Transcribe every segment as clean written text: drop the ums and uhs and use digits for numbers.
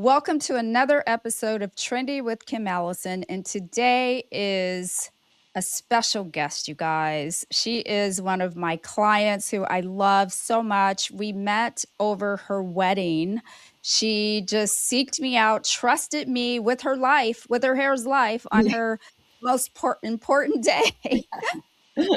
Welcome to another episode of Trendy with Kim Allison. And today is a special guest, you guys. She is one of my clients who I love so much. We met over her wedding. She just seeked me out, trusted me with her life, with her hair's life on her most important day.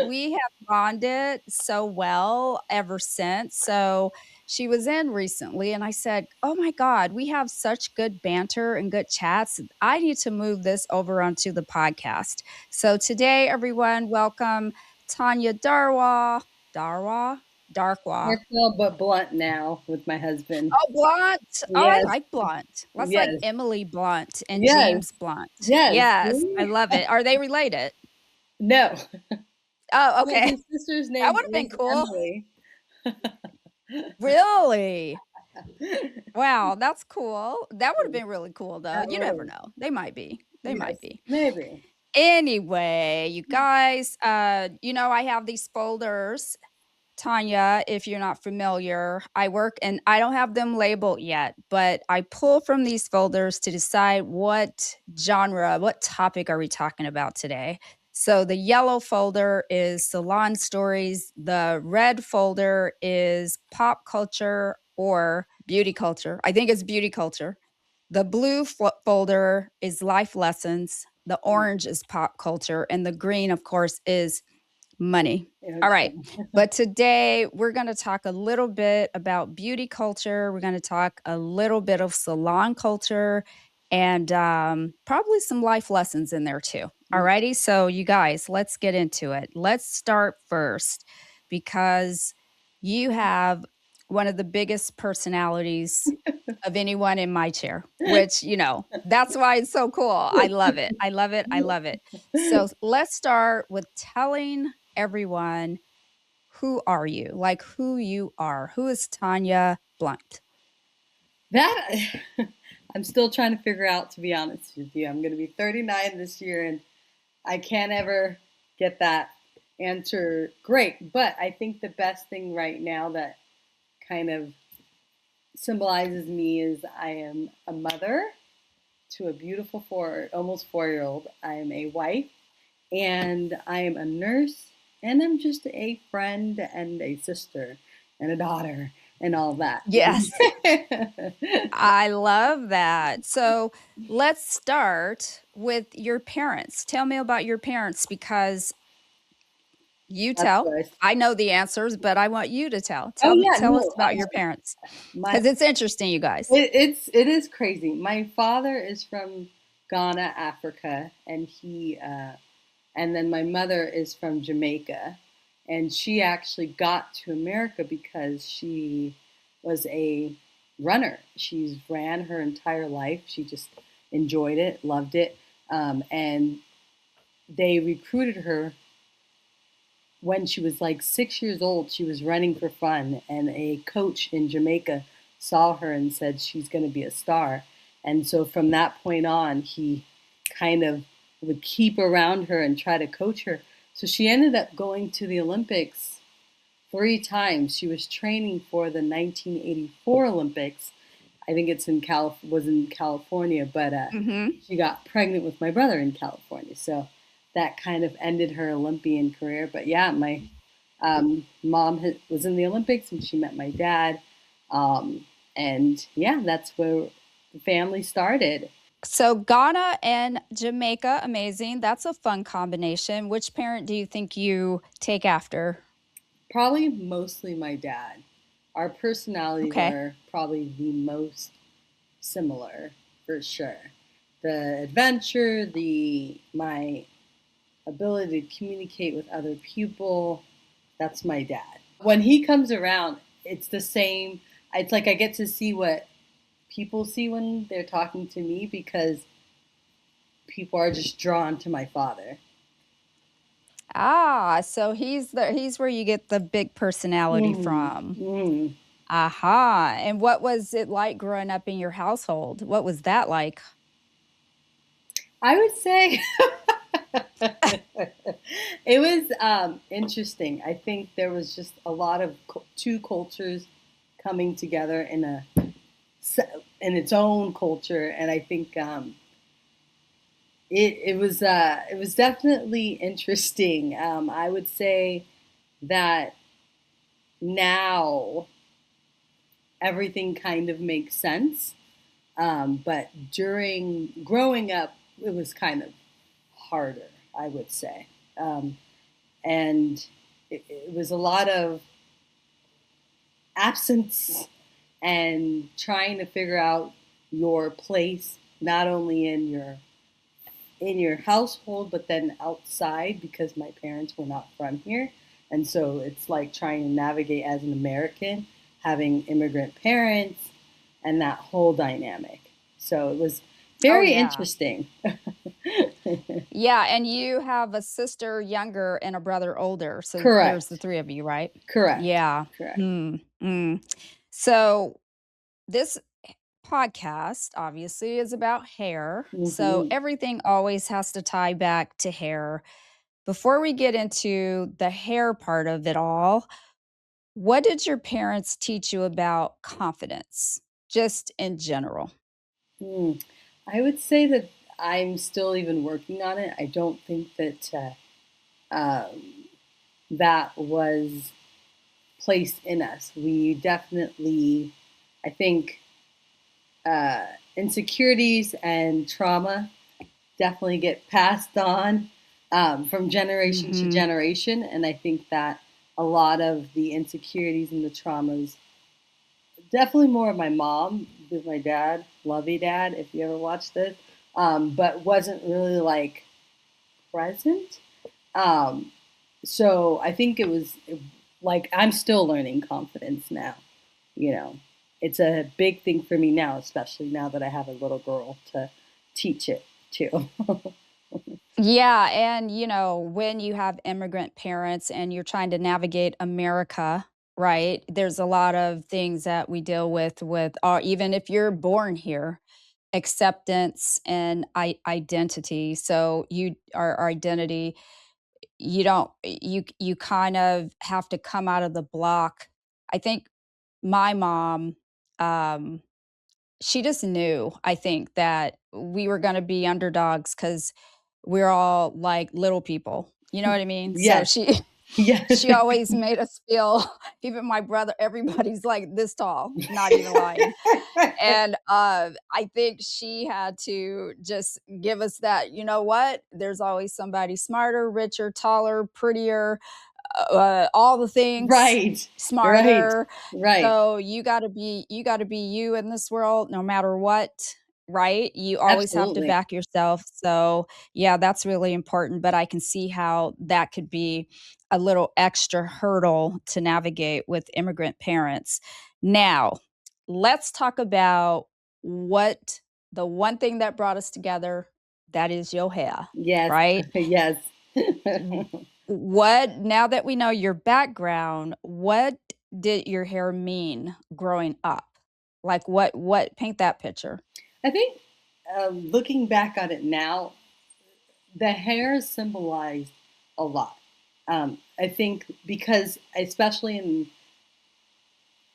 We have bonded so well ever since. So she was in recently, and I said, "Oh my God, we have such good banter and good chats. I need to move this over onto the podcast." So today, everyone, welcome Tanya Darwah. Darkwah. Darkwah, but blunt now with my husband. Oh, Blunt. Oh, I Yes, like Blunt. That's like yes, Emily Blunt and yes, James Blunt. yes. Yes, I See? love it. Are they related? No, Oh, but okay. his sister's That name would have been is cool. Emily. Really? Wow, that's cool. That would have been really cool, though. That You never was, know. They might be. They might yes, be. maybe. Anyway, you guys, I have these folders. Tanya, if you're not familiar, I work and I don't have them labeled yet, but I pull from these folders to decide what genre, what topic are we talking about today. So the yellow folder is salon stories, the red folder is pop culture or beauty culture. I think it's beauty culture. The blue folder is life lessons, the orange is pop culture, and the green, of course, is money. All right. Okay. But today we're going to talk a little bit about beauty culture. We're going to talk a little bit of salon culture and probably some life lessons in there too. All righty. So, you guys, let's get into it. Let's start first because you have one of the biggest personalities of anyone in my chair, which, that's why it's so cool. I love it. I love it. I love it. So, let's start with telling everyone, who are you? Like who you are. Who is Tanya Blunt? That I'm still trying to figure out, to be honest with you. I'm going to be 39 this year, and I can't ever get that answer great. But I think the best thing right now that kind of symbolizes me is I am a mother to a beautiful almost 4 year old. I am a wife and I am a nurse and I'm just a friend and a sister and a daughter and all that. Yes, I love that. So let's start with your parents. Tell me about your parents because you That's tell. what I know the answers, but I want you to tell. oh yeah, Tell us no, about your parents my because it's interesting, you guys. it is crazy. My father is from Ghana, Africa, and and then my mother is from Jamaica, and she actually got to America because she was a runner. She's ran her entire life. She just enjoyed it, loved it, and they recruited her when she was like 6 years old. She was running for fun, and a coach in Jamaica saw her and said she's going to be a star. And so from that point on, he kind of would keep around her and try to coach her. So she ended up going to the Olympics 3 times. She was training for the 1984 Olympics. I think was in California, but Hmm. she got pregnant with my brother in California. So that kind of ended her Olympian career. But yeah, my mom was in the Olympics and she met my dad. And yeah, that's where the family started. So Ghana and Jamaica, amazing. That's a fun combination. Which parent do you think you take after? Probably mostly my dad. Our personalities Okay. are probably the most similar for sure. The adventure, the my ability to communicate with other people, that's my dad. When he comes around, it's the same. It's like I get to see what people see when they're talking to me because people are just drawn to my father. Ah, so he's where you get the big personality Mm, from. mm. Aha. And what was it like growing up in your household? What was that like? I would say it was interesting. I think there was just a lot of two cultures coming together in a in its own culture, and I think it was definitely interesting. I would say that now everything kind of makes sense, but during growing up, it was kind of harder, I would say, and it was a lot of absence and trying to figure out your place not only in your household but then outside, because my parents were not from here, and so it's like trying to navigate as an American having immigrant parents and that whole dynamic. So it was Oh, very yeah. interesting. Yeah, and you have a sister younger and a brother older, so there's the Correct. 3 of you, right? Correct. Yeah. Correct. Mm. So, this podcast obviously is about hair, so Hmm. everything always has to tie back to hair. Before we get into the hair part of it all, what did your parents teach you about confidence, just in general? Mm. I would say that I'm still even working on it. I don't think that that was placed in us. We definitely, I think, uh, insecurities and trauma definitely get passed on from generation to Mhm. generation. And I think that a lot of the insecurities and the traumas, definitely more of my mom with my dad, Lovey Dad, if you ever watched this, but wasn't really like present. Um, so I think it was like I'm still learning confidence now. You know, it's a big thing for me now, especially now that I have a little girl to teach it to. Yeah, and, when you have immigrant parents and you're trying to navigate America, right, there's a lot of things that we deal with even if you're born here, acceptance and identity. So our identity, you don't you kind of have to come out of the block. I think my mom, um she just knew, I think, that we were gonna be underdogs because 'cause we're all like little people, you know what I mean? So Yes, yes, she always made us feel even my brother, everybody's like this tall, not even lying. And, I think she had to just give us that, "You know what? There's always somebody smarter, richer, taller, prettier, all the things, right, right, smarter. right. So you gotta be you in this world no matter what, right? You always have to Absolutely. back yourself. So, yeah, that's really important, but I can see how that could be a little extra hurdle to navigate with immigrant parents. Now, let's talk about what the one thing that brought us together, that is your hair, Yes, right? yes. W what now that we know your background, what did your hair mean growing up? Like, what paint that picture. I think looking back on it now, the hair symbolized a lot. I think because, especially in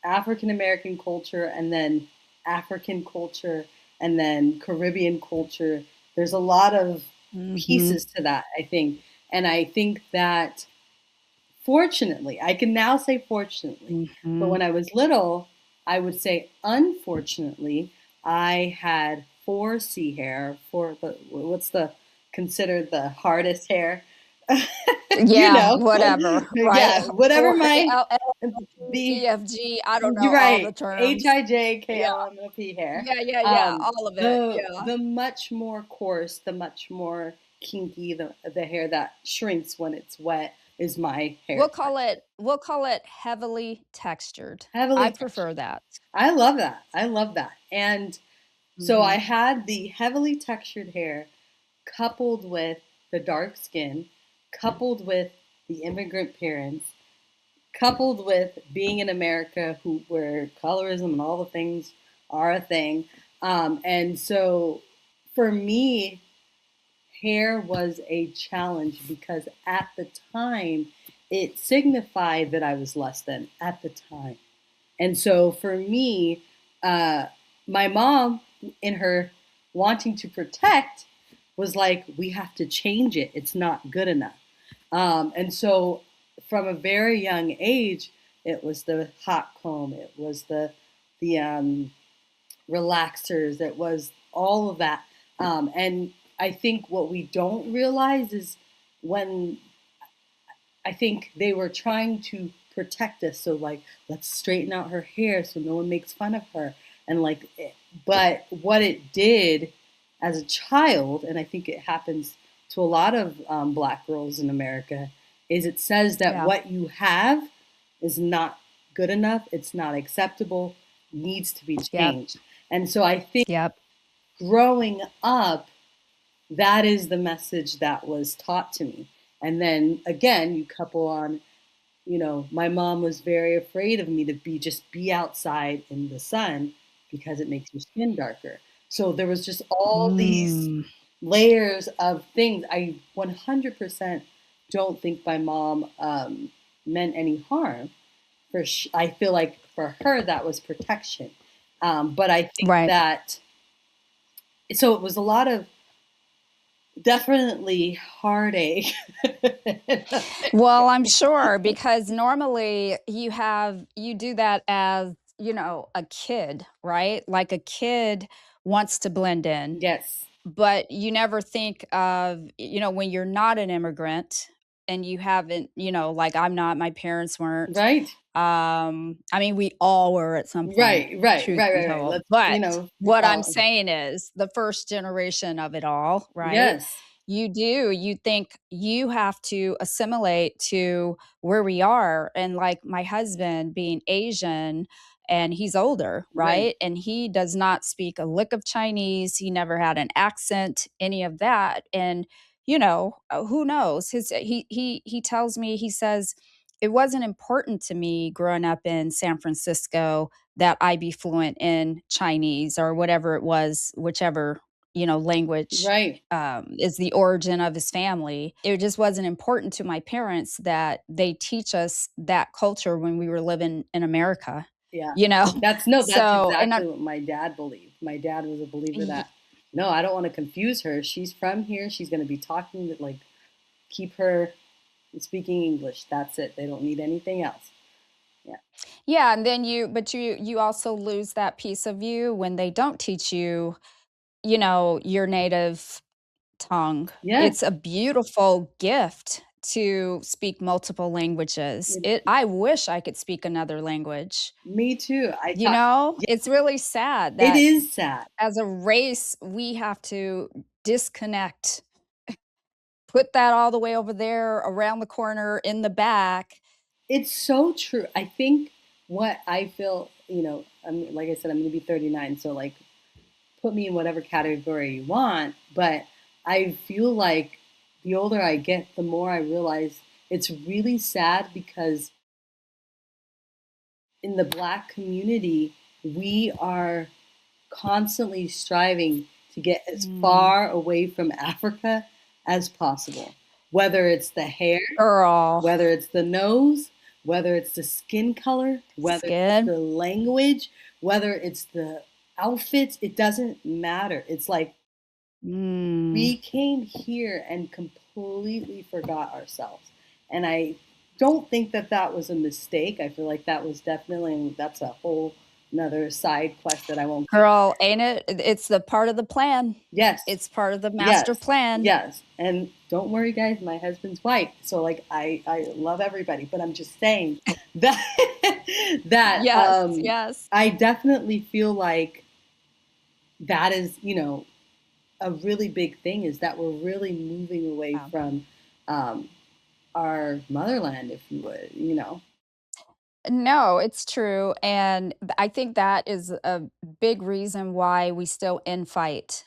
African American culture and then African culture and then Caribbean culture, there's a lot of Mhm, pieces to that, I think. And I think that fortunately, I can now say fortunately, but mhm. when I was little, I would say unfortunately, I had 4C hair, for the what's the considered the hardest hair. You Yeah, know, whatever, right? yeah, whatever For my L L the E F G, I don't know you're all the right, terms. Yeah, HIJKLMOP hair. yeah, all of it, yeah. The much more coarse, the much more kinky, the hair that shrinks when it's wet is my hair type. We'll call it heavily textured. I Heavily textured. prefer that. I love that. I love that. And so I Mhm. had the heavily textured hair coupled with the dark skin, coupled with the immigrant parents, coupled with being in America where colorism and all the things are a thing. And so for me, hair was a challenge because at the time it signified that I was less than at the time. And so for me, uh, my mom, in her wanting to protect, was like, we have to change it. It's not good enough. And so from a very young age, it was the hot comb, it was the relaxers, it was all of that. And I think what we don't realize is when I think they were trying to protect us. So like, let's straighten out her hair so no one makes fun of her. And like, but what it did as a child, and I think it happens to a lot of black girls in America, is it says that Yeah. what you have is not good enough. It's not acceptable. Needs to be Yep. changed. And so I think Yep. growing up, that is the message that was taught to me. And then again, you couple on, my mom was very afraid of me to be outside in the sun because it makes your skin darker. So there was just all these Mm. layers of things. I 100% don't think my mom meant any harm. I feel like for her that was protection. But I think Right. that so it was a lot of definitely heartache. Well, I'm sure because normally you do that as, a kid, right? Like a kid wants to blend in, Yes. but you never think of, when you're not an immigrant and you haven't, like I'm not, my parents weren't. Right. I mean, we all were at some point, Right, right, truth right, be right, right. told. Let's, But we what I'm all, saying is the first generation of it all, right? yes, You think you have to assimilate to where we are. And like my husband being Asian and he's older, right, right? And he does not speak a lick of Chinese. He never had an accent, any of that. And who knows? He tells me, he says, it wasn't important to me growing up in San Francisco that I be fluent in Chinese or whatever it was, whichever, language right. is the origin of his family. It just wasn't important to my parents that they teach us that culture when we were living in America, Yeah. you know? That's no, that's So, and exactly what my dad believed. My dad was a believer y- that no, I don't want to confuse her. She's from here. She's going to be talking like keep her speaking English. That's it. They don't need anything else. Yeah. yeah, and then but you also lose that piece of you when they don't teach you, your native tongue. Yes. It's a beautiful gift to speak multiple languages. It, I wish I could speak another language. me too. I thought yeah, It's really sad it that is sad. as a race, we have to disconnect, put that all the way over there around the corner in the back. It's so true. I think what I feel, I'm like I said, I'm going to be 39, so like put me in whatever category you want, but I feel like the older I get, the more I realize it's really sad because in the black community, we are constantly striving to get as Mm, far away from Africa as possible. Whether it's the hair, girl, whether it's the nose, whether it's the skin color, whether it's skin. the language, whether it's the outfits, it doesn't matter. It's like Mm. we came here and completely forgot ourselves. And I don't think that that was a mistake. I feel like that was definitely, that's a whole another side quest that I won't get. Girl, ain't it? It's the part of the plan. Yes, It's part of the master yes, plan. yes. And don't worry, guys, my husband's white. So, like, I love everybody, but I'm just saying that, that Yes, yes. I definitely feel like that is, a really big thing is that we're really moving away Yeah. from um, our motherland, if you would. No, it's true, and I think that is a big reason why we still infight.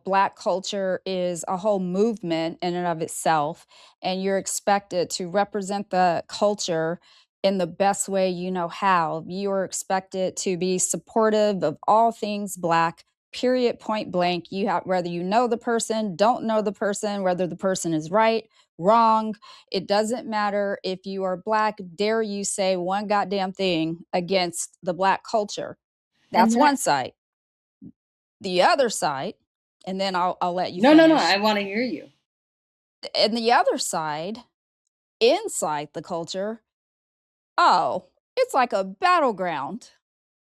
Black culture is a whole movement in and of itself, and you're expected to represent the culture in the best way you know how. You are expected to be supportive of all things Black, period, point blank. You have whether you know the person, don't know the person, whether the person is right, wrong, it doesn't matter if you are Black, dare you say one goddamn thing against the Black culture. And That's one that side. The other side, and then I'll let you no, no, no, finish. I wanna hear you. And the other side, inside the culture, oh, it's like a battleground.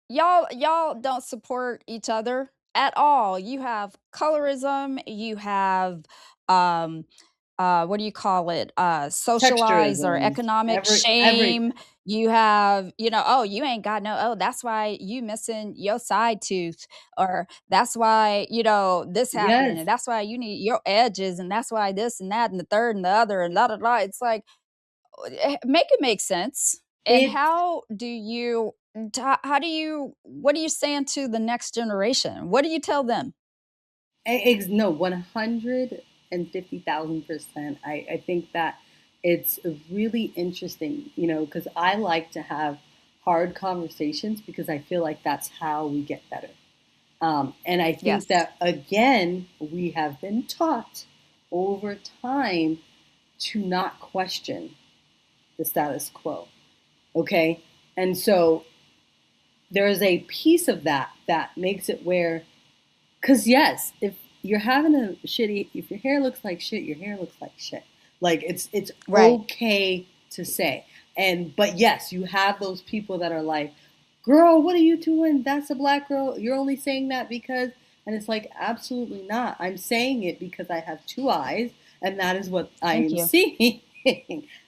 Y'all don't support each other at all. You have colorism, you have, um, what do you call it? Socialized or Texturism, economic everything. shame. You have, "Oh, you ain't got no oh, that's why you missing your side tooth," or "That's why, this happened, Yes, and that's why you need your edges, and that's why this and that and the third and the other and la, da, da." It's like, make it make sense. And it how do you how do you what are you saying to the next generation? What do you tell them? ex no, 150,000%. I think that it's really interesting, because I like to have hard conversations because I feel like that's how we get better. And I think Yes. that, again, we have been taught over time to not question the status quo. Okay. And so there is a piece of that makes it where, because yes, if you're having a shitty, if your hair looks like shit, your hair looks like shit. Like it's Right. okay to say. But yes, you have those people that are like, girl, what are you doing? That's a black girl. You're only saying that because, and it's like, absolutely not. I'm saying it because I have two eyes, and that is what I Thank am you. seeing.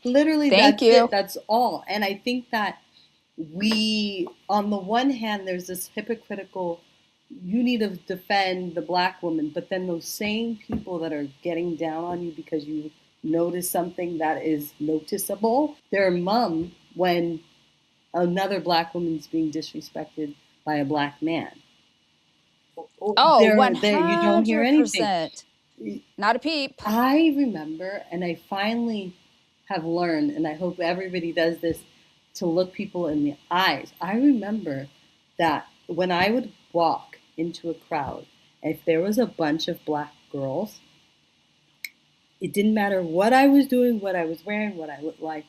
Literally, Thank that's it. you. That's all. And I think that we, on the one hand, there's this hypocritical, you need to defend the black woman, but then those same people that are getting down on you because you notice something that is noticeable, their mum when another black woman's being disrespected by a black man. Oh, There, you don't hear anything. 100%. Not a peep. I remember, and I finally have learned, and I hope everybody does this, to look people in the eyes. I remember that when I would walk into a crowd, if there was a bunch of black girls, it didn't matter what I was doing, what I was wearing, what I looked like.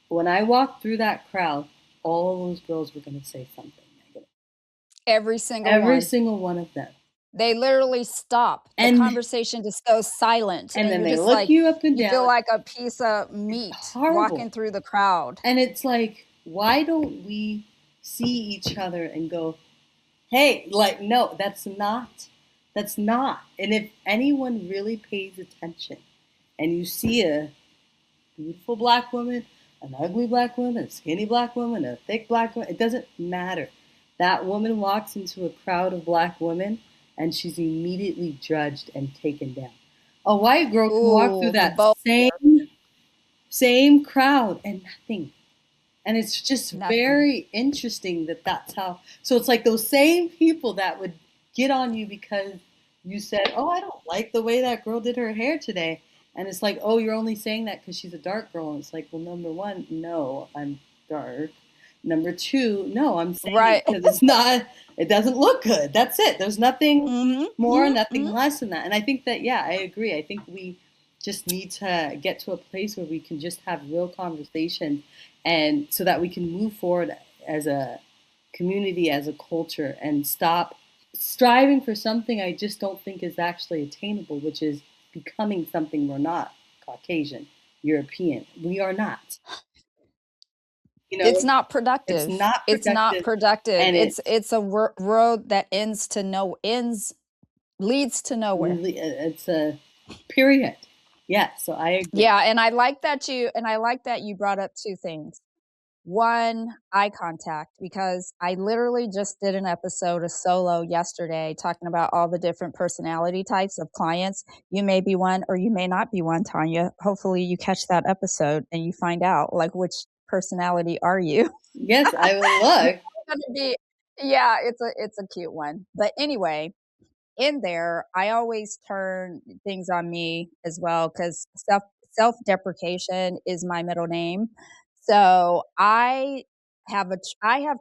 When I walked through that crowd, all those girls were going to say something negative. Every single Every one. single one of them. They literally stop. The And conversation just goes silent, and and then you're they just look like you up and you feel down. like a piece of It's meat walking horrible. through the crowd. And it's like, why don't we see each other and go, hey, like, no, that's not. And if anyone really pays attention and you see a beautiful black woman, an ugly black woman, a skinny black woman, a thick black woman, it doesn't matter. That woman walks into a crowd of black women and she's immediately judged and taken down. A white girl can walk through Ooh, the that bowl. same crowd and nothing. And it's just Nothing. very interesting that that's how. So it's like those same people that would get on you because you said, "Oh, I don't like the way that girl did her hair today," and it's like, "Oh, you're only saying that because she's a dark girl." And it's like, well, number one, no, I'm dark. Number two, no, I'm saying it Right. because it's not. It doesn't look good. That's it. There's nothing Mhm, more, mhm, nothing mhm. less than that. And I think that, yeah, I agree. I think we just need to get to a place where we can just have real conversation and so that we can move forward as a community, as a culture, and stop striving for something I just don't think is actually attainable, which is becoming something we're not. Caucasian, European. We are not. You It's know, not it's productive. not It's not productive, productive. and It's a road that ends to no ends leads to nowhere. it's a period. Yeah, so I agree. Yeah, and I like that you brought up 2 things. 1, eye contact, because I literally just did an episode of Solo yesterday talking about all the different personality types of clients. You may be one or you may not be one, Tanya. Hopefully you catch that episode and you find out, like, which personality are you? Yes, I will look. You're gonna be yeah, it's a cute one. But anyway, in there, I always turn things on me as well because self-deprecation is my middle name. So I have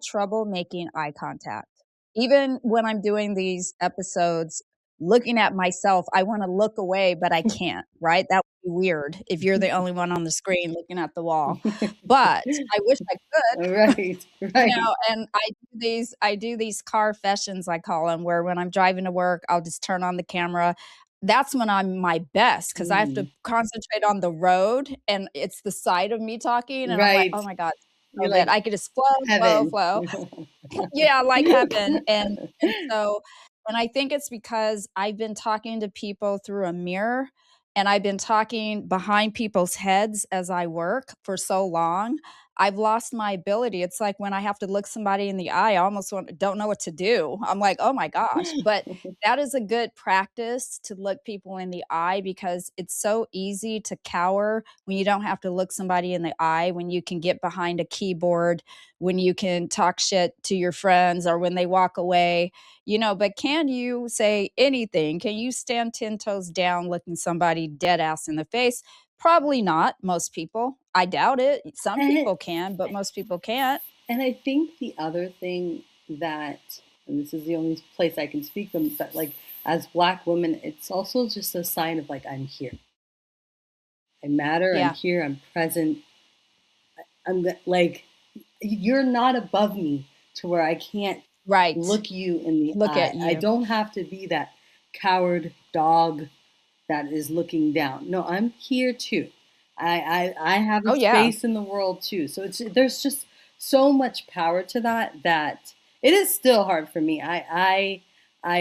trouble making eye contact. Even when I'm doing these episodes looking at myself, I wanna look away, but I can't, right? That would be weird if you're the only one on the screen looking at the wall. But I wish I could. Right, You right. know, and I do these car confessions, I call them, where when I'm driving to work, I'll just turn on the camera. That's when I'm my best because I have to Mm, concentrate on the road, and it's the side of me talking, and I'm like, right. "Oh my god," so You're that like I could just flow, flow, heaven. flow. Yeah, like heaven, and so and I think it's because I've been talking to people through a mirror, and I've been talking behind people's heads as I work for so long, I've lost my ability. It's like when I have to look somebody in the eye, I almost don't know what to do. I'm like, "Oh my gosh," but that is a good practice to look people in the eye because it's so easy to cower when you don't have to look somebody in the eye, when you can get behind a keyboard, when you can talk shit to your friends or when they walk away, but can you say anything? Can you stand 10 toes down looking somebody dead ass in the face? Probably not, most people. I doubt it. Some And people can, but most people can't. and I think the other thing that, and this is the only place I can speak from, but like as Black women, it's also just a sign of like I'm here, I matter, I'm Yeah, here, I'm present, like you're not above me to where I can't right. look you in the Look eye. at I you. don't have to be that coward dog that is looking down. No, I'm here too. I have a Oh, yeah. space in the world too. So it's there's just so much power to that that it is still hard for me. I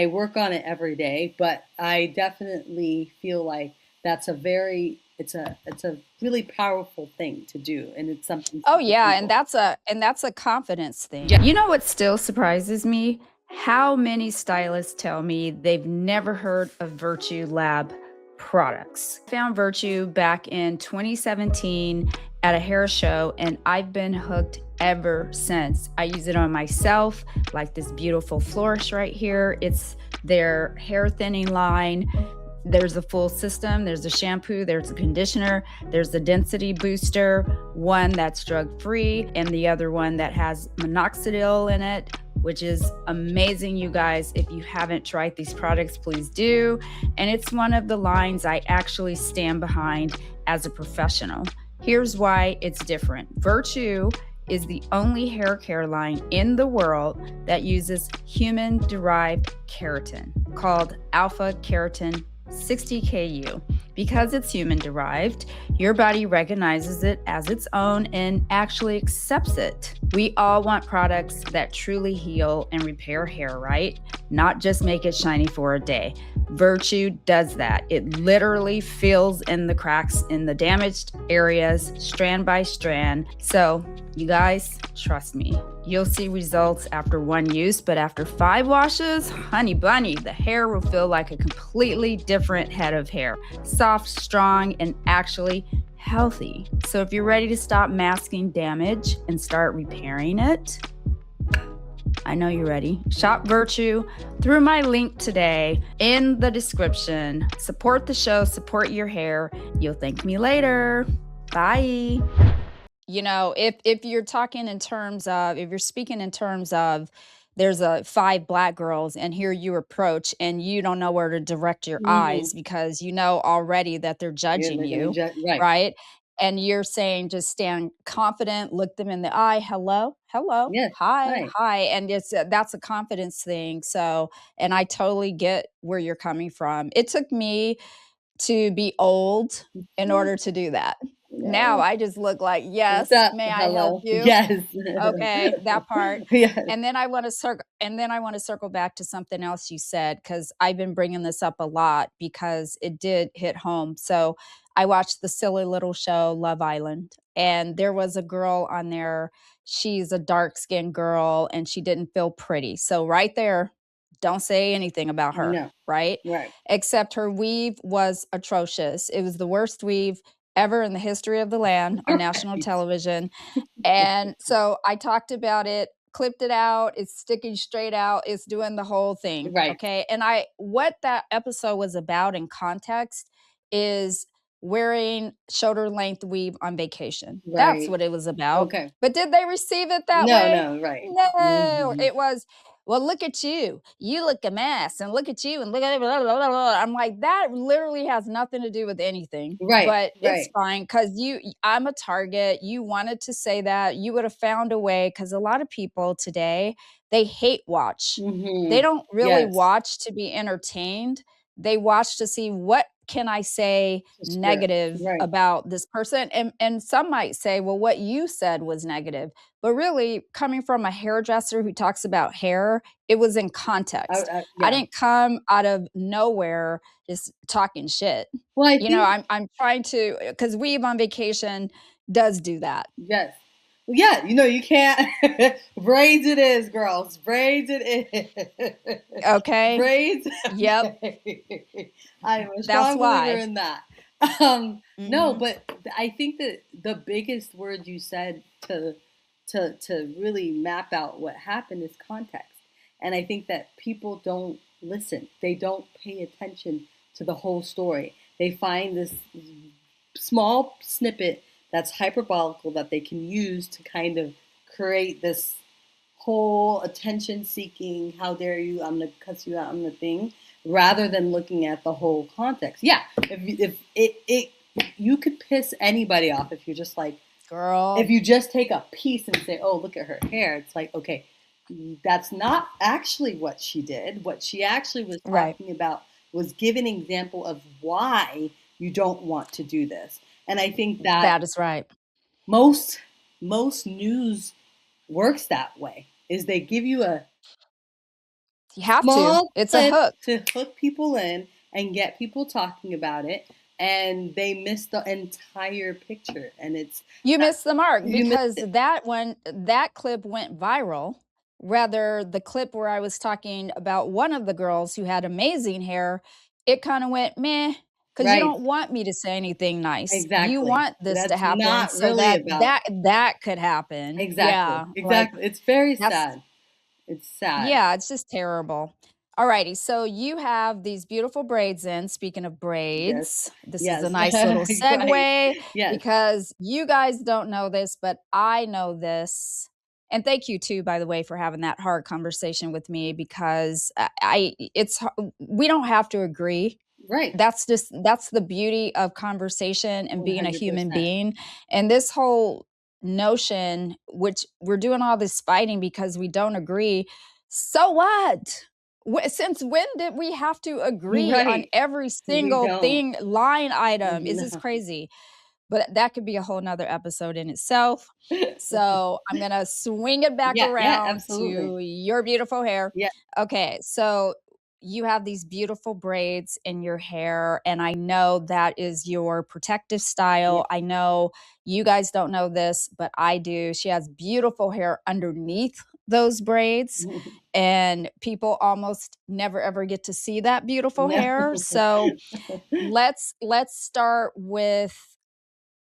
work on it every day, but I definitely feel like that's a very it's a really powerful thing to do, and it's something Oh, super yeah, and simple. that's a confidence thing. Yeah. You know what still surprises me? How many stylists tell me they've never heard of Virtue Lab products. Found Virtue back in 2017 at a hair show, and I've been hooked ever since. I use it on myself, like this beautiful flourish right here. It's their hair thinning line. There's a full system. There's a shampoo, there's a conditioner, there's a density booster, one that's drug free, and the other one that has minoxidil in it, which is amazing, you guys. If you haven't tried these products, please do. And it's one of the lines I actually stand behind as a professional. Here's why it's different. Virtue is the only hair care line in the world that uses human derived keratin called alpha keratin 60 KU. Because it's human derived, your body recognizes it as its own and actually accepts it. We all want products that truly heal and repair hair, right? Not just make it shiny for a day. Virtue does that. It literally fills in the cracks in the damaged areas, strand by strand. So, you guys, trust me, you'll see results after one use, but after 5 washes, honey bunny, the hair will feel like a completely different head of hair. Soft, strong, and actually healthy. So if you're ready to stop masking damage and start repairing it, I know you're ready. Shop Virtue through my link today in the description. Support the show, support your hair. You'll thank me later. Bye. If you're talking in terms of, if you're speaking in terms of, there's a 5 black girls and here you approach and you don't know where to direct your Hmm. eyes because you know already that they're Yeah, judging they're gonna you, judge, right? right? And you're saying just stand confident, look them in the eye, hello, hello, Yes. hi, Hi. hi, and that's a confidence thing. So, and I totally get where you're coming from. It took me to be old in order to do that. Now Yeah. I just look like, What's "Yes, up? may I help Hello. you?" Yes. Okay, that part. Yes. And then I wanna circle back to something else you said because 'cause I've been bringing this up a lot because it did hit home. So, I watched the silly little show, Love Island, and there was a girl on there, she's a dark-skinned girl, and she didn't feel pretty. So, right there, don't say anything about her, No. right? Right. Except her weave was atrocious. It was the worst weave ever in the history of the land on national Right. television, and so I talked about it, clipped it out, it's sticking straight out, it's doing the whole thing, Right. okay? And I what that episode was about in context is wearing shoulder length weave on vacation. That's Right. what it was about. Okay. But did they receive it that No, way? no, right. No, Mhm. it was, well, look at you. You look a mess, and look at you, and look at blah, blah, blah, blah. I'm like, that literally has nothing to do with anything, Right, but it's right. fine because I'm a target. You wanted to say that. You would have found a way because a lot of people today, they hate watch. They Mhm. don't really Yes. watch to be entertained. They watch to see what can I say To share. negative Right. about this person, and some might say, well, what you said was negative, but really, coming from a hairdresser who talks about hair, it was in context. I Yeah. didn't come out of nowhere just talking shit. Well, I You know, think I'm trying to, because Weave on Vacation does do that. yes. Well, yeah, you can't braids it is, girls. Braids it is. Okay? Braids. Yep, Okay. I'm a that's strong believer why. in that. No, Mhm. but I think that the biggest word you said to really map out what happened is context. And I think that people don't listen. They don't pay attention to the whole story. They find this small snippet that's hyperbolical that they can use to kind of create this whole attention seeking, how dare you, I'm gonna cuss you out, I'm the thing, rather than looking at the whole context. Yeah, if it you could piss anybody off if you're just like, if Girl. you just take a piece and say, oh, look at her hair, it's like, okay, that's not actually what she did. What she actually was Right. talking about was give an example of why you don't want to do this. And I think that That is right. most most news works that way is they give you a You have to. small It's a clip hook. to hook people in and get people talking about it, and they miss the entire picture, and it's You missed the mark you miss because it. that clip went viral. Rather, the clip where I was talking about one of the girls who had amazing hair, it kinda went meh, because you Right, don't want me to say anything nice. You exactly. want this to That's happen not so really that about could happen. exactly, Yeah, like, exactly. It's very that's sad. It's sad. yeah, it's just terrible. Alrighty, so you have these beautiful braids in. Speaking of Yes, braids, this is a yes, nice little right. segue Yes, because you guys don't know this, but I know this. And thank you too, by the way, for having that hard conversation with me because we don't have to agree. right. That's the beauty of conversation and being a human 100%. being. And this whole notion, which we're doing all this fighting because we don't agree, so what? Since when did we have to agree on Right. every We single don't. thing, line item? Is this No. crazy? But that could be a whole nother episode in itself. So I'm gonna swing it back Yeah, yeah, around absolutely. to your beautiful hair. Yeah. Okay, so you have these beautiful braids in your hair, and I know that is your protective Yeah. style. I know you guys don't know this, but I do. She has beautiful hair underneath those braids, and people almost never ever get to see that beautiful No. hair. So let's start with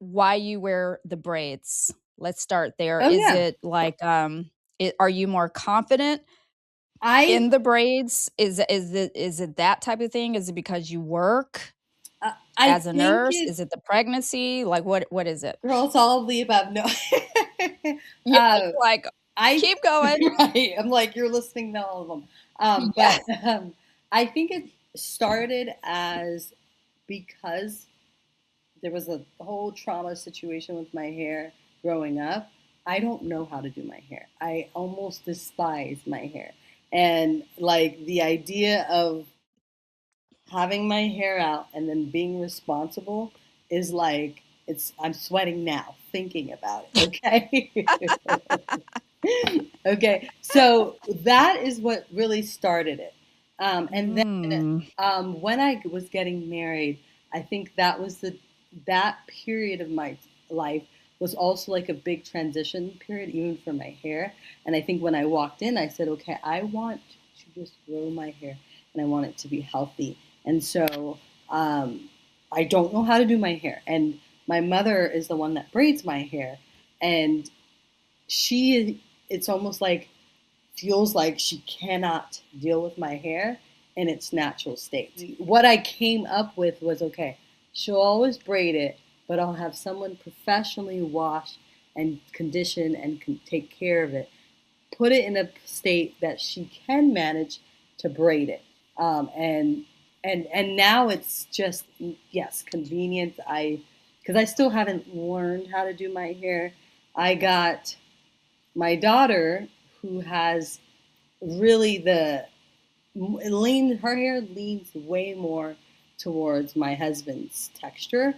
why you wear the braids. Let's start there. Oh, Is yeah. it like, are you more confident I in the braids? Is it that type of thing? Is it because you work I as a think nurse? it's Is it the pregnancy? Like, what is it? girl, it's all of the above. No. Yeah, uh, like, I keep going. right. I'm like, you're listening to all of them. Yeah. But I think it started as because there was a whole trauma situation with my hair growing up. I don't know how to do my hair. I almost despise my hair. And like the idea of having my hair out and then being responsible is like I'm sweating now thinking about it, okay? Okay, so that is what really started it. And then Mm, when I was getting married, I think that was that period of my life was also like a big transition period, even for my hair. And I think when I walked in, I said, okay, I want to just grow my hair and I want it to be healthy. And so I don't know how to do my hair. And my mother is the one that braids my hair. And she, it's almost like, feels like she cannot deal with my hair in its natural state. What I came up with was okay, She'll always braid it, but I'll have someone professionally wash and condition and take care of it, put it in a state that she can manage to braid it. And now it's just, yes, convenient. Because I still haven't learned how to do my hair. I got my daughter, who has really her hair leans way more towards my husband's texture.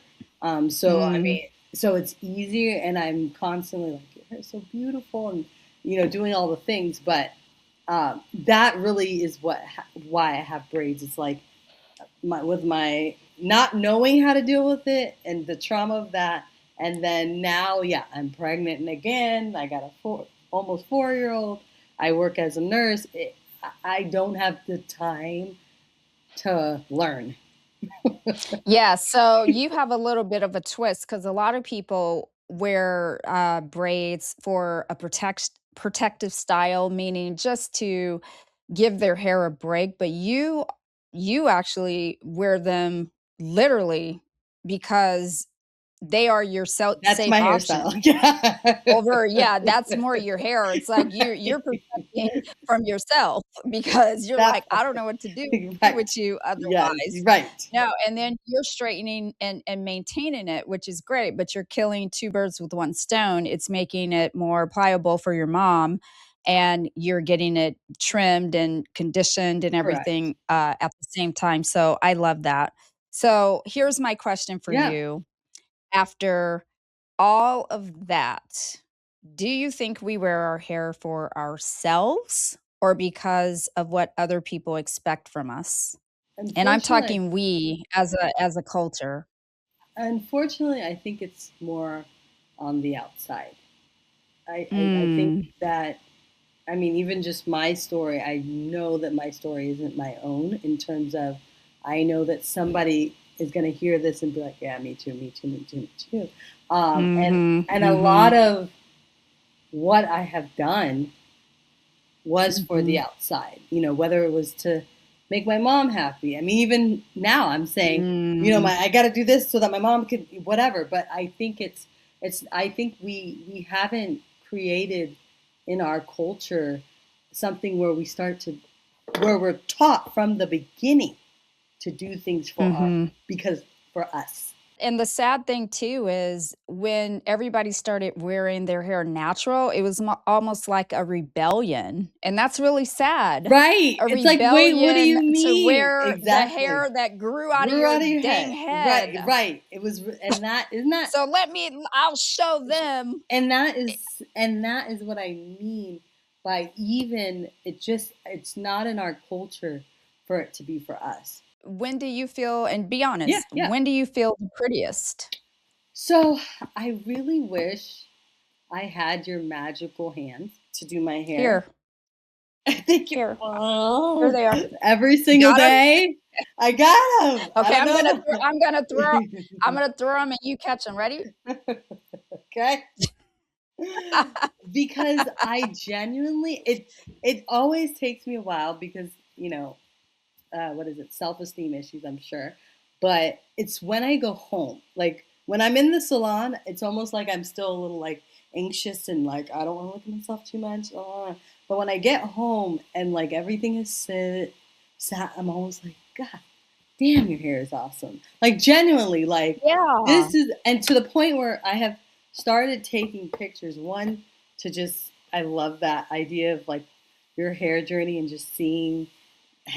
So I Mm. mean, so it's easier, and I'm constantly like, your hair's so beautiful, and doing all the things. But that really is why I have braids. It's like with my not knowing how to deal with it and the trauma of that, and then now, yeah, I'm pregnant, and again, I got a almost 4-year old. I work as a nurse. I don't have the time to learn. Yeah, so you have a little bit of a twist because a lot of people wear braids for a protective style, meaning just to give their hair a break. But you actually wear them literally because they are your That's safe my hairstyle. option. Yeah. Over yeah, that's more your hair. It's like you're protecting from yourself because you're That like, "I don't know what to do right. with you Yes, otherwise." right. No, and then you're straightening and maintaining it, which is great, but you're killing 2 birds with 1 stone. It's making it more pliable for your mom, and you're getting it trimmed and conditioned and Correct. everything, at the same time, so I love that. So, here's my question for Yeah. you. After all of that, do you think we wear our hair for ourselves or because of what other people expect from us? And I'm Unfortunately, talking we as a culture. unfortunately, I think it's more on the outside. I think Mm, that, I mean, even just my story, I know that my story isn't my own, in terms of, I know that somebody is going to hear this and be like, yeah, me too, me too, me too, me too. And mhm, a lot mhm, of what I have done was for the mhm, outside, whether it was to make my mom happy. I mean, even now I'm saying, mm, I got to do this so that my mom could whatever. But I think I think we haven't created in our culture something where where we're taught from the beginning to do things mhm. because for us. And the sad thing too is when everybody started wearing their hair natural, it was almost like a rebellion, and that's really sad. Right. A It's like, wait, what do rebellion you to mean? wear the Exactly. hair that grew out of Grew your out of your dang head. Right, head. right. It was, and that isn't that, So I'll show them. and that is what I mean by, even it's not in our culture for it to be for us. When do you feel, and be Yeah, honest, yeah. when do you feel the prettiest? So I really wish I had your magical hands to do my hair. Here, I think you, here, here oh, they are. every You single got them. day. I got them. I Okay, don't know I'm gonna throw them, and you catch them. Ready? okay. Because I genuinely, it always takes me a while, because what is it, self-esteem issues, I'm sure, but it's when I go home, like when I'm in the salon, it's almost like I'm still a little like anxious, and like I don't want to look at myself too much, but when I get home and like everything is sat, I'm almost like, god damn, your hair is awesome. Like genuinely, like Yeah. this is, and to the point where I have started taking pictures. One, to just, I love that idea of like your hair journey and just seeing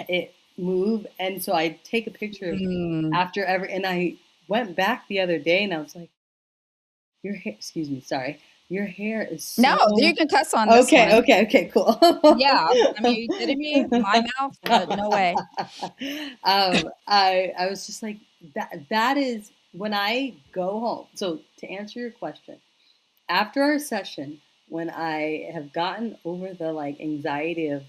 it move. And so I take a picture of Mm. after every, and I went back the other day and I was like, your hair, excuse me, sorry, your hair is No, so, you can cuss on this okay, one. okay, okay, cool. Yeah. I mean, are you kidding me? My mouth? No way. I was just like, that is when I go home. So to answer your question, after our session, when I have gotten over the like anxiety of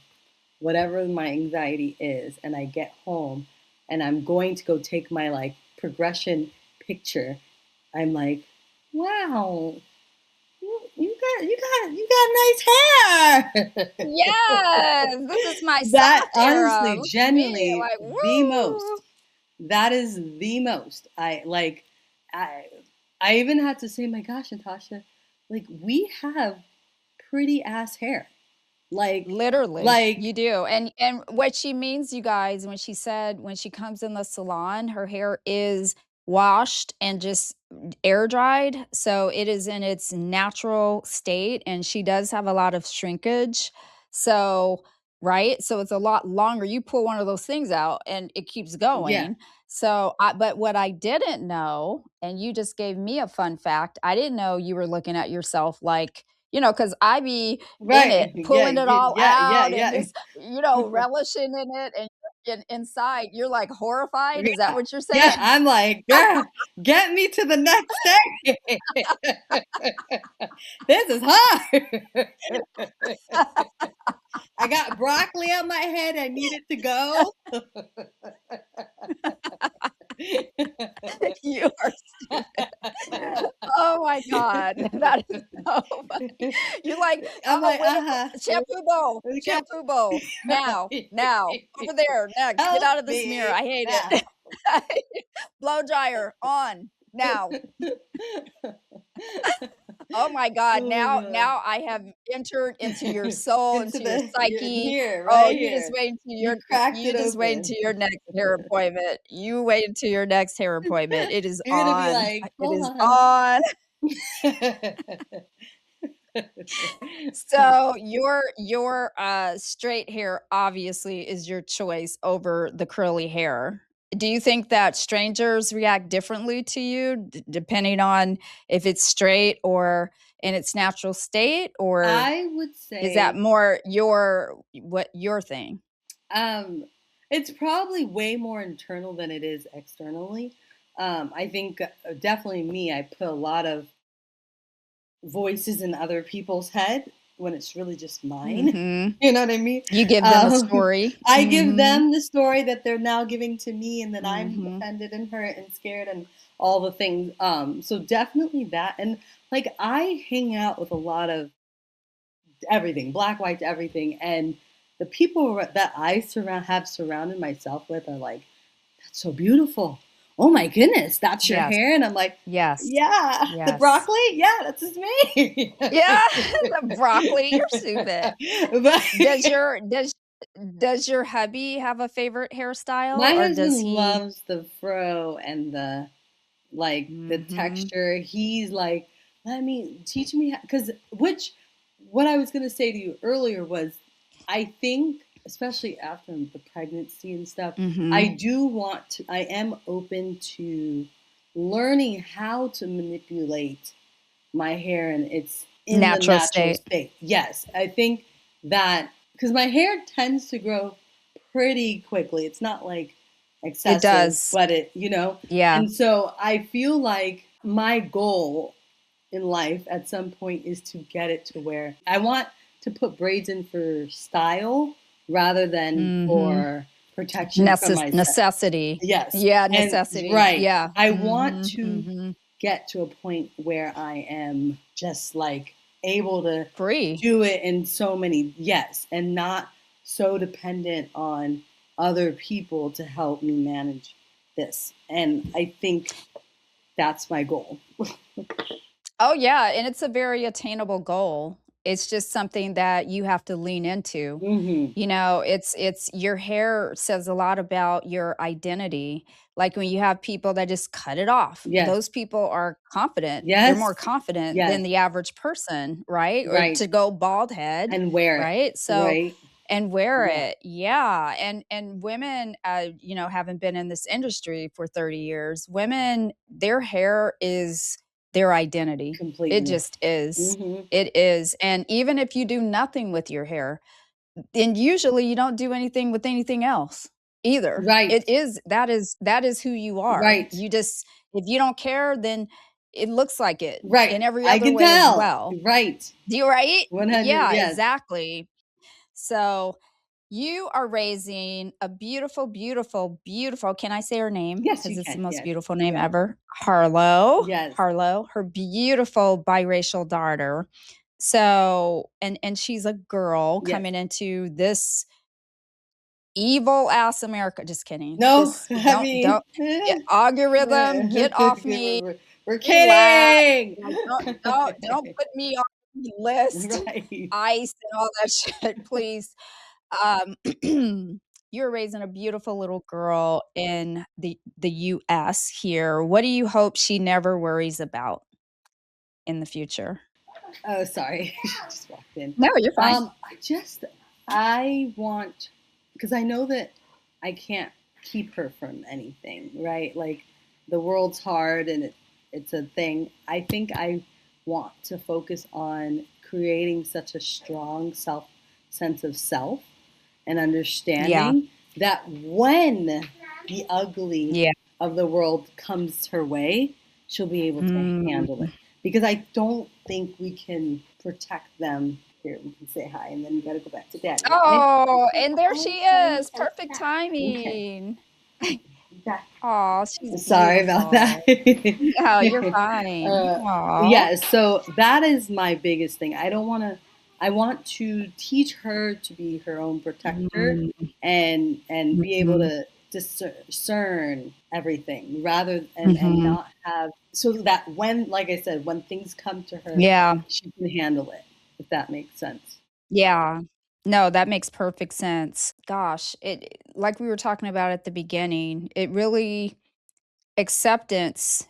whatever my anxiety is, and I get home and I'm going to go take my like progression picture, I'm like, wow, you got nice hair. Yes, this is my That soft era. honestly, Look at me, genuinely, like, the most, "Woo." That is the most. I I even had to say, my gosh, Natasha, like we have pretty ass hair. Like Literally, like you do, and what she means, you guys, when she said when she comes in the salon, her hair is washed and just air dried, so it is in its natural state, and she does have a lot of shrinkage, so right? So it's a lot longer. You pull one of those things out and it keeps yeah. going. So, I but what I didn't know, and you just gave me a fun fact, I didn't know you were looking at yourself like, because I be in it, Right. Yeah, pulling it all yeah, yeah, out and yeah. just, relishing in it, and inside, you're, like, horrified? Is that Yeah. what you're Yeah, saying? I'm like, "Girl, get me to the next day. This is hard. I got broccoli on my head, I need it to go." You are stupid. Oh my god, that is so funny. You're like, I'm like, wait a "Uh-huh." Okay. shampoo bowl, now, now, over there, next, get Help out of this mirror, me I hate now. it. Blow dryer, on, now. Oh my god, Oh god. now I have entered into your soul, Into into your the you're psyche. here, Oh, right you just here. wait until You cracked you it just wait open. until your next hair appointment. You wait until your next hair appointment. It is You're gonna be on. like, It "Hold is on." on. So your straight hair obviously is your choice over the curly hair. Do you think that strangers react differently to you depending on if it's straight or in its natural state, or I would is that say, more your thing? um, it's probably way more internal than it is externally. I think definitely me, I put a lot of voices in other people's head when it's really just mine. Mhm. You know what I mean? You give them a Um, story. I give Mhm. them the story that they're now giving to me, and then I'm Mhm. offended and hurt and scared and all the things. So definitely that. And like I hang out with a lot of everything, black, white, everything. And the people that have surrounded myself with are like, "That's so beautiful. Oh my goodness, that's your Yes. hair." And I'm like, Yes. "Yeah, the Yes. broccoli, yeah, that's just me." Yeah, the broccoli, you're stupid. But Does your does your hubby have a favorite my hairstyle, or does husband he loves the fro and the Mhm. texture. He's like, "Let me teach me," because which what I was gonna say to you earlier was, I think especially after the pregnancy and stuff, I Mhm. do want to. I am open to learning how to manipulate my hair and it's in the Natural natural state. state. Yes, I think that because my hair tends to grow pretty quickly. It's not like It excessive, does. but Yeah. and so I feel like my goal in life at some point is to get it to where I want to put braids in for style rather than Mhm. for protection from myself. Necessity. Yes. Yeah, And necessity. right. Yeah. I want Mhm, to mhm. get to a point where I am just like able to Free. do it in so many, yes, and not so dependent on other people to help me manage this. And I think that's my goal. Oh, yeah, and it's a very attainable goal. It's just something that you have to lean into. Hmm. It's your hair says a lot about your identity. Like when you have people that just cut it off, Yes. those people are confident. They're Yes. more confident than Yes. the average person, right? Or Right. to go bald head, And wear it. right? So Right. and wear Yeah. it. Yeah. And women haven't been in this industry for 30 years. Women, their hair is their identity. It Completely. just is. Hmm. It is. And even if you do nothing with your hair, then usually you don't do anything with anything else either. Right. That is who you are. Right. You just if you don't care, then it looks like it Right. in every I other can way as tell. well. Right. Do you right? 100. Yeah, Yes. exactly. So you are raising a beautiful, beautiful, beautiful. Can I say her name? Yes, Because you it's the can. most Yes. beautiful name Yes. ever. Harlow. Yes. Harlow, her beautiful biracial daughter. So, and she's a girl Yes. coming into this evil ass America. Just kidding. No, Just I don't mean, get algorithm, get off me. we're Relax. kidding. Like, don't put me on the list, Right. ICE and all that shit, please. Um, you're raising a beautiful little girl in the US here. What do you hope she never worries about in the future? Oh, sorry. She just walked in. No, you're fine. I want, because I know that I can't keep her from anything, right? Like the world's hard and it's a thing. I think I want to focus on creating such a strong sense of self and Yeah. understanding that when the ugly Yeah. of the world comes her way, she'll be able to Mm. handle it. Because I don't think we can protect them. Here, we can say hi, and then you got to go back to daddy, okay? Oh, and there she Oh, sorry, is. sorry. Perfect Okay, timing. back. Oh, she's Sorry about that. beautiful. No, you're fine. uh, Aw. yeah, so that is my biggest thing. I want to teach her to be her own protector Mm, and be able mhm, to discern everything rather and mhm. not have, so that when, like I said, when things come to her, Yeah, she can handle it, if that makes sense. yeah. No, that makes perfect sense. Gosh, it like we were talking about at the beginning, it really acceptance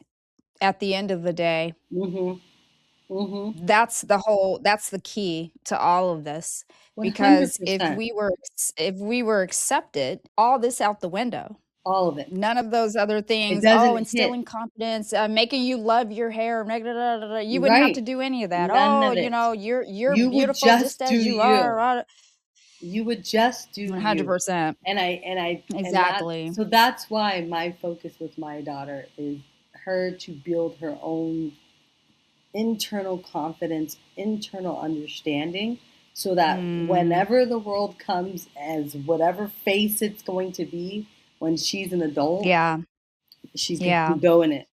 at the end of the day, Mm-hmm. Mm-hmm. that's the key to all of this, because if 100%. we were accepted, all this out the window. All of it. None of those other It things, "Oh, doesn't hit. instilling confidence, making you love your hair, make da da da da," you wouldn't have to Right. do any of that. None "Oh, of it. you're You would beautiful just just do as you are." you. You would just do you. 100%. And that, Exactly. so that's why my focus with my daughter is her to build her own internal confidence, internal understanding, so that Mm, whenever the world comes as whatever face it's going to be when she's an adult, yeah, she's going to yeah, go in it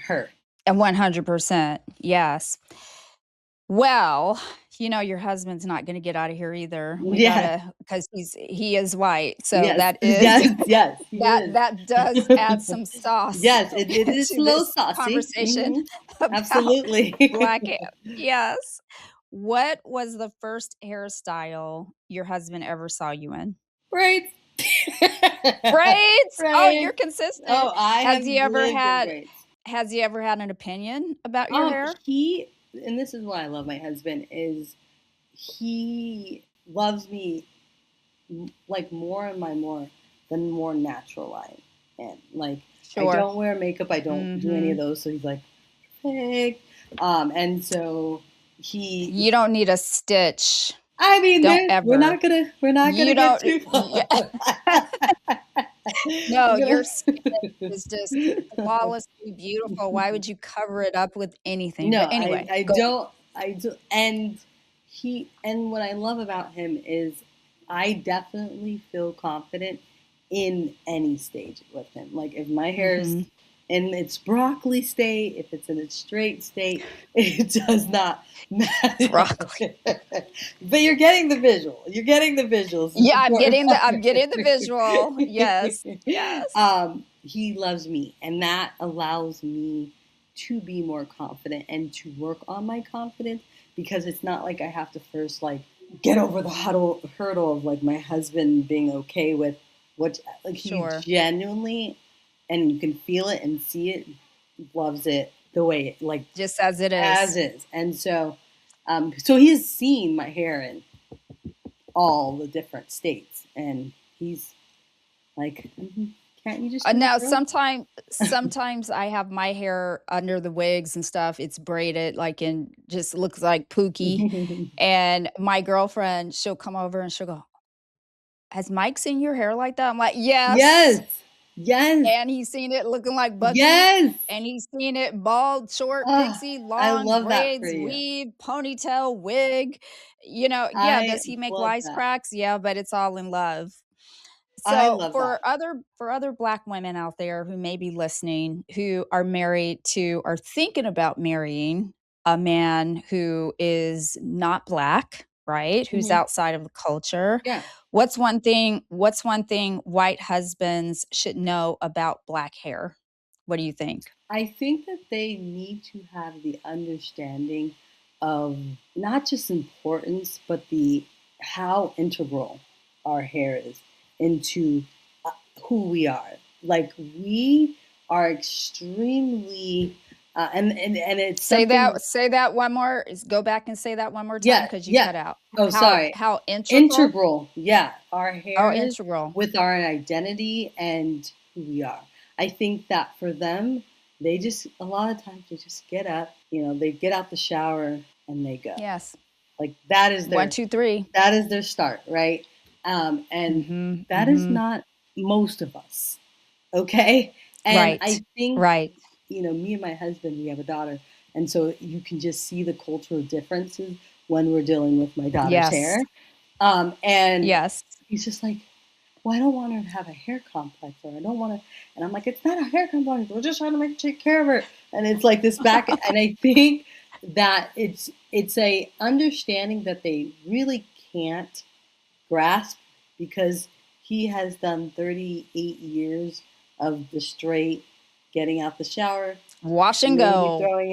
her. and 100%, yes. Well, your husband's not gonna get out of here either. We Yeah. gotta, because he is white, so Yes. that is Yes. Yes. He is. that does add some sauce Yes, it is a to little this saucy. conversation about Absolutely. black hair. Yes. What was the first hairstyle your husband ever saw you in? Braids. Braids? Oh, you're Braids. consistent. Oh, I have Has he ever lived in had braids. has he ever had an opinion about your hair? He, and this is why I love my husband, is he loves me like more and more than more natural I am. Like I Sure. don't wear makeup, I don't do any of Mhm. those. So he's like, hey, and so he, You don't need a stitch. I mean, Don't we're ever. not You gonna get don't too yeah. far. No, We're your gonna. skin is just flawlessly beautiful. Why would you cover it up with anything? No, But anyway, I go on. don't. I do, and what I love about him is I definitely feel confident in any stage with him. Like if my hair is Mhm. in its broccoli state, if it's in its straight state, it does not matter. Broccoli. But you're getting the visual. You're getting the visuals. It's Yeah, important. I'm getting the visual. Yes, yes. He loves me, and that allows me to be more confident and to work on my confidence, because it's not like I have to first like get over the hurdle of like my husband being okay with what, like he Sure. genuinely, and you can feel it and see it, loves it the way it, like Just as it as is. is. And so so he's seen my hair in all the different states, and he's like, "Mhm, can't you just do it, Now girl?" sometimes I have my hair under the wigs and stuff, it's braided, like, in just looks like Pookie, and my girlfriend, she'll come over and she'll go, "Has Mike seen your hair like that?" I'm like, "Yes." Yes, yes, And he's seen it looking like Bucky, yes. and he's seen it bald, short, Oh, pixie, I long, love that for braids, you. weave, ponytail, wig. Yeah, I does he make love that. wisecracks? Yeah, but it's all in love. I So, love that. for other Black women out there who may be listening, who are married to are thinking about marrying a man who is not Black, right? Who's Mhm. outside of the culture. Yeah. What's one thing white husbands should know about black hair? What do you think? I think that they need to have the understanding of not just importance, but the how integral our hair is into uh, who we are. Like we are extremely, and it's something. Say that one more is go back and say that one more time Yeah, because you yeah. cut out. Oh, sorry. How integral? Integral, yeah. Our Oh, hair is integral. with our identity and who we are. I think that for them, they just a lot of times they just get up, they get out the shower and they go. Yes. Like that is 1, their 2, 3. start, right? And Mhm, that is mhm. not most of us, okay? And Right. I think, Right. me and my husband, we have a daughter, and so you can just see the cultural differences when we're dealing with my daughter's Yes. hair. And Yes. he's just like, well, I don't want her to have a hair complex, or I don't want to. And I'm like, it's not a hair complex. We're just trying to take care of her. And it's like this back. And I think that it's a understanding that they really can't grasp because he has done 38 years of the straight getting out the shower, Wash and maybe go. throwing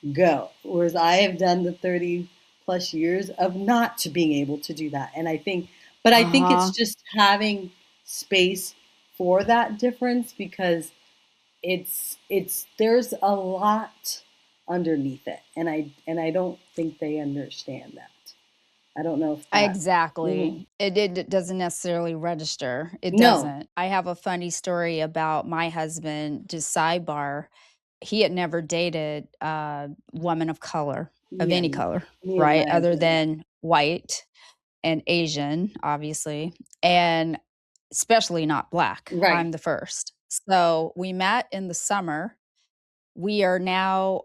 it, go. Whereas I have done the 30 plus years of not being able to do that. But I think it's Uh-huh. just having space for that difference because there's a lot underneath it. And I don't think they understand that. I don't know if that. Mhm. Exactly. It doesn't necessarily register. It No. doesn't. I have a funny story about my husband, just sidebar. He had never dated a woman of color, of Yeah, any color, me and right? my Other husband, yeah. than white and Asian, obviously, and especially not black. Right, I'm the first. So we met in the summer. We are now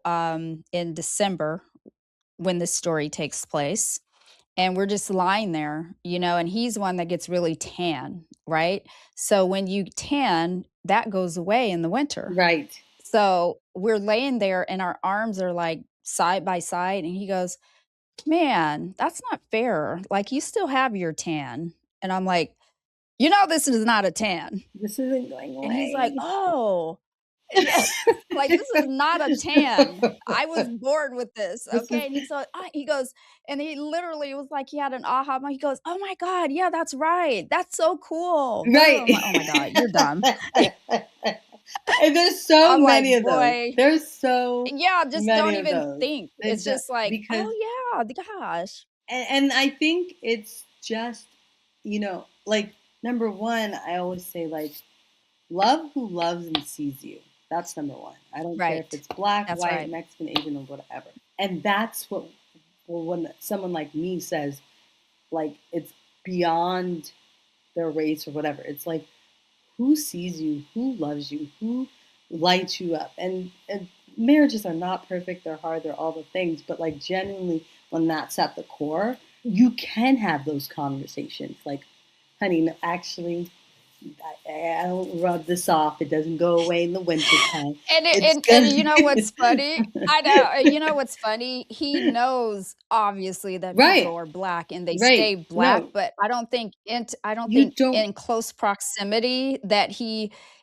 in December when this story takes place. And we're just lying there, and he's one that gets really tan, right? So when you tan, that goes away in the winter. right. So we're laying there and our arms are like side by side. And he goes, man, that's not fair. Like, you still have your tan. And I'm like, this is not a tan. This isn't going And he's like, away. oh, yeah. Like, this is not a tan. I was born with this. This is Okay. And he goes, and he literally was like, he had an aha moment. He goes, oh my God. Yeah, that's right. That's so cool. right. I'm like, oh my God, you're dumb. And there's so I'm like, many of those. boy, There's so yeah, just don't many of even those. think. They It's just just like, because oh yeah, gosh. and I think it's just, like number one, I always say like love who loves and sees you. That's number one. I don't care if Right. it's black, That's white, right. Mexican, Asian, or whatever. And that's what, well, when someone like me says, like, it's beyond their race or whatever, it's like, who sees you, who loves you, who lights you up. And marriages are not perfect, they're hard, they're all the things, but like, genuinely, when that's at the core, you can have those conversations. Like, honey, no, actually, I don't rub this off. It doesn't go away in the wintertime. And it It's and you know what's gonna. funny? I know, you know what's funny? He knows, obviously, that people Right, are black and they right. stay black, No, but I don't you think don't. in close proximity that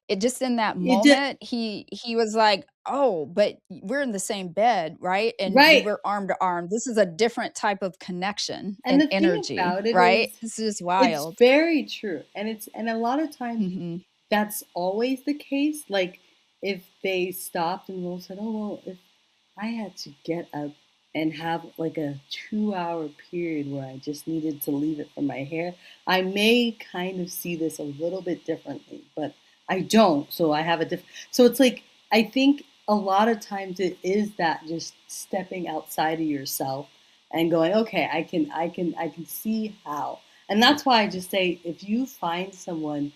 it just in that You did. moment, he was like, "Oh, but we're in the same bed, right? And Right. we're arm to arm. This is a different type of connection And and the thing energy, about it right?" is, This is it's wild. very true. And a lot of times Mhm. that's always the case. Like, if they stopped and Will said, "Oh well, if I had to get up and have like a 2 hour period where I just needed to leave it for my hair," I may kind of see this a little bit differently, but I don't. So I have a different. So it's like, I think a lot of times it is that just stepping outside of yourself and going, okay, I can see how. And that's why I just say, if you find someone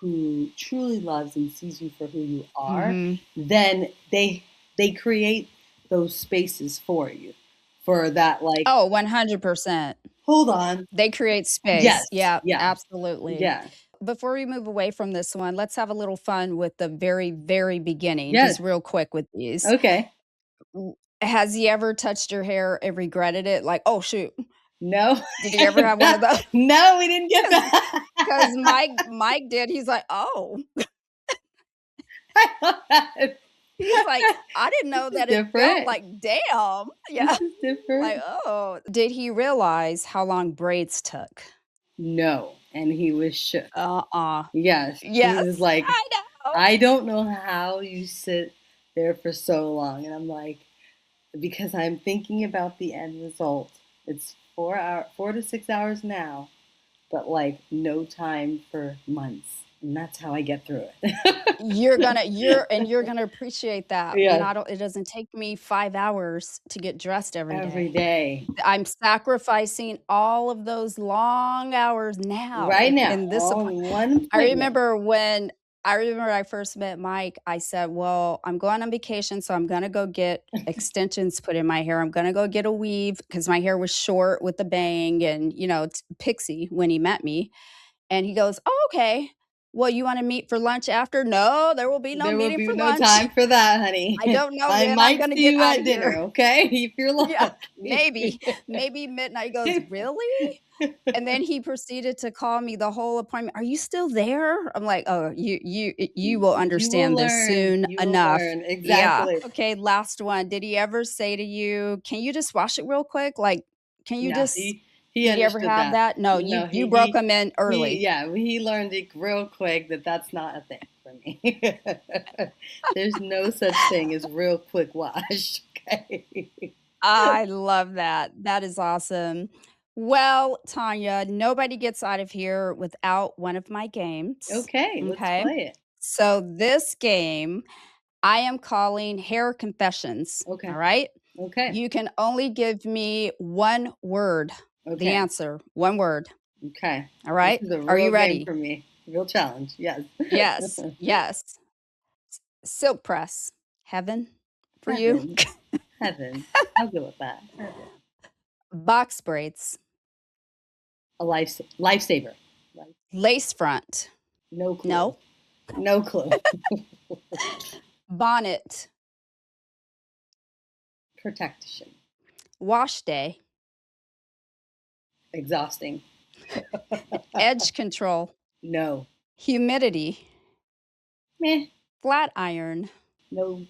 who truly loves and sees you for who you are, Mhm. then they create those spaces for you, for that, like, Oh, 100%. hold on. They create Yes, space. Yeah, yeah, absolutely. yeah, Before we move away from this one, let's have a little fun with the very, very beginning, yes, just real quick with these. okay. Has he ever touched your hair and regretted it? Like, "Oh, shoot." No. Did you ever have one of those? No, we didn't get Because that. because Mike did. He's like, "Oh." I love that. He's like, "I didn't This know is that it felt different. like damn." This Yeah. is Like, different. "Oh." Did he realize how long braids took? No, and he was shook. Uh-uh. Yes, he Yes, was like, I know. "I don't know how you sit there for so long," and I'm like, "Because I'm thinking about the end result. It's 4 to 6 hours now, but, like, no time for months, and that's how I get through You're it." gonna appreciate that when Yes, I don't it doesn't take me 5 hours to get dressed every every day. day. I'm sacrificing all of those long hours Right now now, in this all appoint in one I appointment. remember when I remember I first met Mike, I said, "Well, I'm going on vacation, so I'm gonna go get extensions put in my hair. I'm gonna go get a weave because my hair was short with the bang and, it's pixie when he met me." And he goes, "Oh, okay. Well, you wanna meet for lunch after?" "No, there will be no There will meeting be for no lunch. time for that, honey. I don't know I when I'm might gonna see get you out at of dinner, here." okay? If you're Yeah, lucky. maybe midnight. He goes, "Really?" And then he proceeded to call me the whole appointment, "Are you still there?" I'm like, "Oh, you will You will understand this learn. soon You will enough." learn. Yeah. Exactly. Okay, last one. Did he ever say to you, "Can you just wash it real quick?" Like, "Can you No, just" he did you ever understood have that. that? No, No, you broke him in early. yeah, he learned it real quick that that's not a thing for me. There's no such thing as real quick wash, okay? I love that. That is awesome. Well, Tanya, nobody gets out of here without one of my games. Okay, let's Okay. play it. So, this game I am calling Hair Confessions. All Okay, right. okay, You can only give me one word, the okay, answer, one word. okay. All This right. is a Are real you game ready? for me. Real challenge, yes. Yes. Yes. Silk press. Heaven for you. Heaven, heaven. I'll go with that. Heaven. Box braids. Lifesaver. Life, Lace front. no clue. No. No clue. Bonnet. Protection. Wash day. Exhausting. Edge control, No. humidity, Meh. flat iron, No.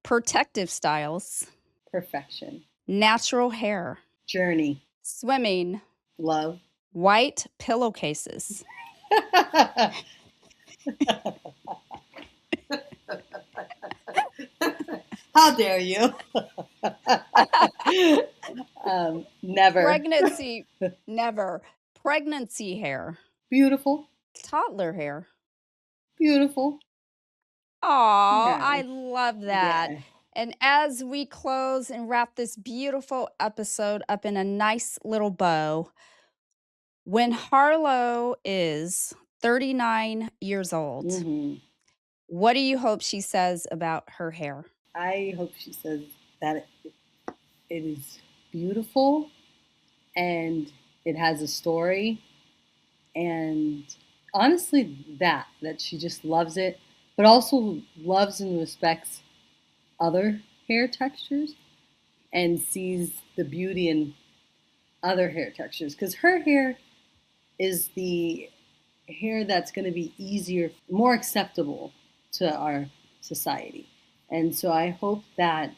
protective styles, Perfection. natural hair, Journey. swimming, Love. white pillowcases. How dare you? Never. Pregnancy, never. Pregnancy hair, Beautiful. toddler hair. Beautiful. Aw, Yeah. I love that. Yeah. And as we close and wrap this beautiful episode up in a nice little bow, when Harlow is 39 years old, Hmm. what do you hope she says about her hair? I hope she says that it is beautiful and it has a story, and honestly that she just loves it, but also loves and respects other hair textures and sees the beauty in other hair textures, because her hair is the hair that's going to be easier, more acceptable to our society. And so I hope that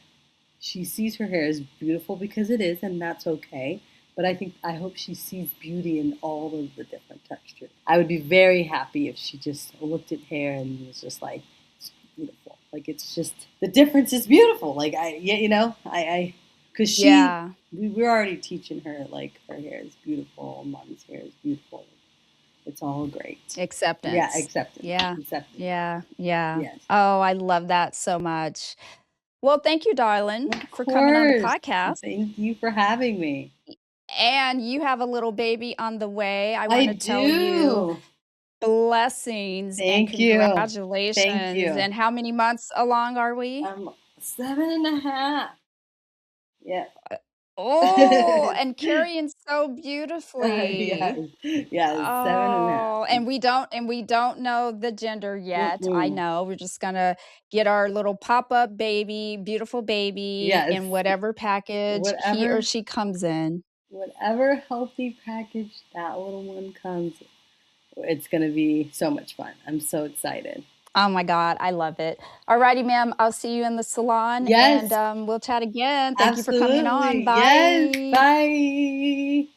she sees her hair as beautiful, because it is, and that's okay. But I hope she sees beauty in all of the different textures. I would be very happy if she just looked at hair and was just like, it's beautiful. Like, it's just, the difference is beautiful. Like, yeah, because Yeah, we're already teaching her, like, her hair is beautiful, mommy's hair is beautiful. It's all great. Yeah, acceptance. acceptance. Yeah, Acceptance. yeah, yeah. Yes. Oh, I love that so much. Well, thank you, darling, Of for coming on the course. podcast. Thank you for having me. And you have a little baby on the way. I I want to tell you do. blessings and Thank you. Thank congratulations. you. And how many months along are we? 7.5. Yeah. Oh, and carrying so Yes. beautifully. Yes. 7.5. Oh, and we don't know the gender yet. I Mm-mm. know. We're just gonna get our little pop-up baby, beautiful baby Yes, in whatever package he or whatever she comes in. whatever healthy package that little one comes, it's gonna be so much fun. I'm so excited. Oh my god, I love it. Alrighty, ma'am, I'll see you in the salon, and, Yes, we'll chat again. Thank you for coming on. absolutely. Yes. Bye. Bye.